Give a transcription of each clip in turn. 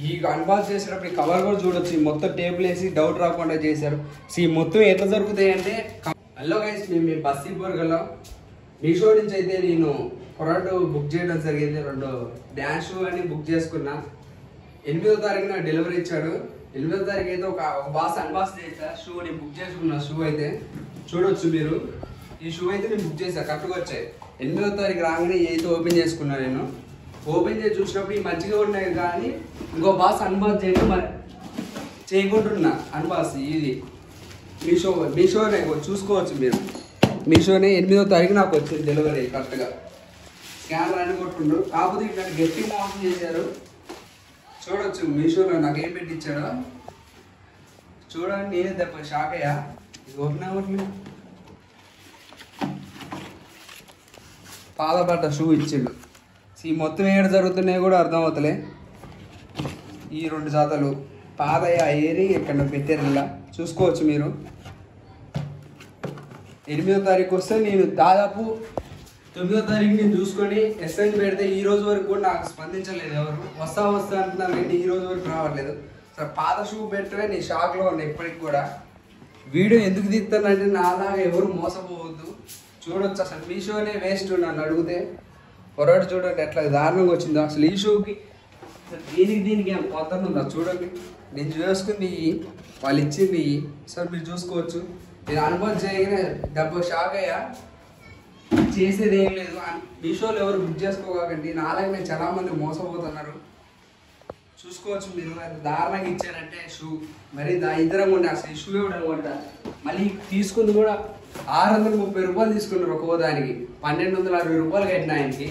ఈ అన్బాక్స్ చేసేటప్పుడు ఈ కవర్ కూడా చూడొచ్చు. మొత్తం టేబుల్ వేసి డౌట్ రాకుండా చేశారు. ఈ మొత్తం ఎట్లా జరుగుతాయి అంటే, హలో గైస్, మేము బస్తీపూర్ గల మీషో నుంచి అయితే నేను ప్రోడక్ట్ బుక్ చేయడం జరిగింది. 2 డాన్స్ షూ అని బుక్ చేసుకున్నా. 8వ తారీఖు నాకు డెలివరీ ఇచ్చాడు. 8వ తారీఖు అయితే ఒక బాక్స్ అన్బాక్స్ చేసా. షూ నేను బుక్ చేసుకున్నా. షూ అయితే చూడొచ్చు మీరు. ఈ షూ అయితే నేను బుక్ చేసా, కరెక్ట్గా వచ్చాయి. 8వ తారీఖు రాగానే అయితే ఓపెన్ చేసుకున్నా. నేను ఓపెన్ చేసి చూసినప్పుడు ఈ మంచిగా ఉన్నాయి, కానీ ఇంకో బాక్స్ అన్బాక్స్ చేయడం చేయకుంటున్నా. అన్బాక్స్ ఇది మీషోనే చూసుకోవచ్చు మీరు. మీషోనే 8వ తారీఖు నాకు వచ్చింది డెలివరీ కరెక్ట్గా. స్కానర్ అని కొట్టుండ్రు, కాకపోతే ఇక్కడ గట్టి మోసం చేశారు. చూడొచ్చు మీషోలో నాకు ఏం పెట్టి ఇచ్చాడో చూడండి. నేనే తప్ప షాక్ అయ్యా. ఇది ఓపెన్ అవ్వట్లేదు. పాదపడ్డ షూ ఇచ్చిండు. ఈ మొత్తం ఏడు జరుగుతున్నాయి కూడా అర్థం అవుతలే. ఈ 2 జాతలు పాదయ్య ఏరి ఎక్కడ పెట్టారు, ఇలా చూసుకోవచ్చు మీరు. 8వ తారీఖు వస్తే నేను దాదాపు 9వ తారీఖు నేను చూసుకొని ఎస్ఎన్ పెడితే ఈ రోజు వరకు కూడా నాకు స్పందించలేదు. ఎవరు వస్తా అంటున్నారు, ఏంటి ఈ రోజు వరకు రావట్లేదు. అసలు పాత షూ పెట్టవే నేను షాక్లో ఉన్నా. ఇప్పటికి కూడా వీడియో ఎందుకు తీస్తానంటే నాలాగా ఎవరు మోసపోవద్దు. చూడొచ్చు, అసలు మీషోనే వేస్ట్. నన్ను అడిగితే పొరపాటు చూడండి ఎట్లా దారుణంగా వచ్చిందో. అసలు ఈ షూకి దీనికి ఏం కొత్త ఉందా చూడండి. నేను చూసుకుంది వాళ్ళు ఇచ్చింది సార్, మీరు చూసుకోవచ్చు. నేను అనుభవం చేయగానే షాక్ అయ్యా. చేసేది ఏం లేదు. మీషోలో ఎవరు బుక్ చేసుకోకండి. నాలాగే నేను చాలా మంది మోసపోతున్నారు. చూసుకోవచ్చు మీరు. దారుణంగా ఇచ్చారంటే షూ మరి ఇద్దరం ఉండే. అసలు ఈ షూ ఇవ్వడం కూడా మళ్ళీ తీసుకుంది కూడా 630 రూపాయలు తీసుకున్నారు ఒక్కో దానికి. 1260 రూపాయలు కట్టిన ఆయనకి.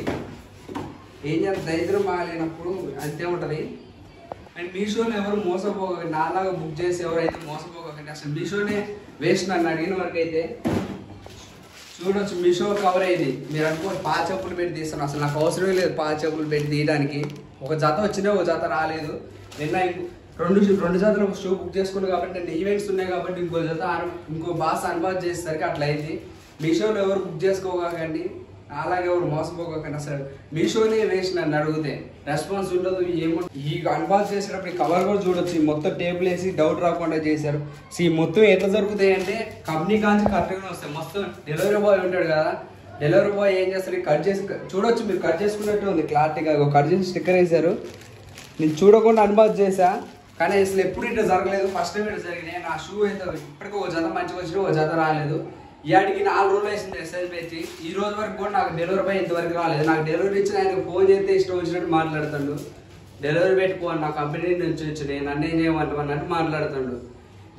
ఏం చేయాలి, దరిద్రం బాగాలేనప్పుడు అంతే ఉంటుంది. అండ్ మీషోలో ఎవరు మోసపోకండి. నాలాగా బుక్ చేసి ఎవరైతే మోసపోకండి. అసలు మీషోనే వేస్ట్. నన్ను అడిగిన వరకు అయితే చూడొచ్చు. మీషో కవర్ అయ్యింది. మీరు అనుకోండి పాత చెప్పులు పెట్టి తీస్తాను. అసలు నాకు అవసరమే లేదు పాత చెప్పులు పెట్టి తీయడానికి. ఒక జత వచ్చినా ఒక జత రాలేదు. నిన్న రెండు జతలు షూ బుక్ చేసుకున్నాను కాబట్టి నేను ఈవెంట్స్ ఉన్నాయి కాబట్టి ఇంకో బాక్స్ అన్బాక్స్ చేసేసరికి అట్లా అయింది. మీషోలో ఎవరు బుక్ చేసుకోకండి. అలాగే ఎవరు మోసపోకండి. అసలు మీషోనే వేస్ట్. నన్ను అడిగితే రెస్పాన్స్ ఉండదు. ఏమో ఈ అన్బాక్స్ చేసేటప్పుడు ఈ కవర్ కూడా చూడొచ్చు. మొత్తం టేబుల్ వేసి డౌట్ రాకుండా చేశారు. ఈ మొత్తం ఎట్లా జరుగుతాయి అంటే, కంపెనీ కాంచి కరెక్ట్గానే వస్తాయి. మొత్తం డెలివరీ బాయ్ ఉంటాడు కదా, డెలివరీ బాయ్ ఏం చేస్తారు, కట్ చేసి చూడొచ్చు మీరు. కట్ చేసుకున్నట్టు ఉంది క్లారిటీగా. కట్ చేసి స్టిక్కర్ వేశారు. నేను చూడకుండా అన్బాక్స్ చేశా, కానీ అసలు ఎప్పుడు ఇట్లా జరగలేదు. ఫస్ట్ టైం ఇట్లా జరిగినాయి. నా షూ అయితే ఇప్పటికీ ఒక జత మంచిగా వచ్చినా ఒక జత రాలేదు. ఇవాటికి 4 రోజులు వేసింది ఎస్ఎస్ పెట్టి. ఈ రోజు వరకు కూడా నాకు డెలివరీ బాయ్ ఇంతవరకు రాలేదు. నాకు డెలివరీ ఇచ్చిన ఆయనకు ఫోన్ చేస్తే ఇష్టం వచ్చినట్టు మాట్లాడుతాడు. డెలివరీ పెట్టుకోవాలి, నా కంపెనీ నుంచి వచ్చి నేను నన్ను ఏం చేయమంటామన్నట్టు మాట్లాడుతాడు.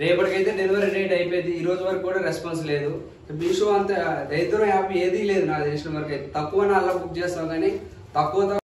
రేపటికైతే డెలివరీ డేట్ అయిపోయింది. ఈ రోజు వరకు కూడా రెస్పాన్స్ లేదు. మీషో అంత రైతులు యాప్ ఏదీ లేదు నాకు తెలిసిన వరకు అయితే. తక్కువ అలా బుక్ చేస్తాం, కానీ తక్కువ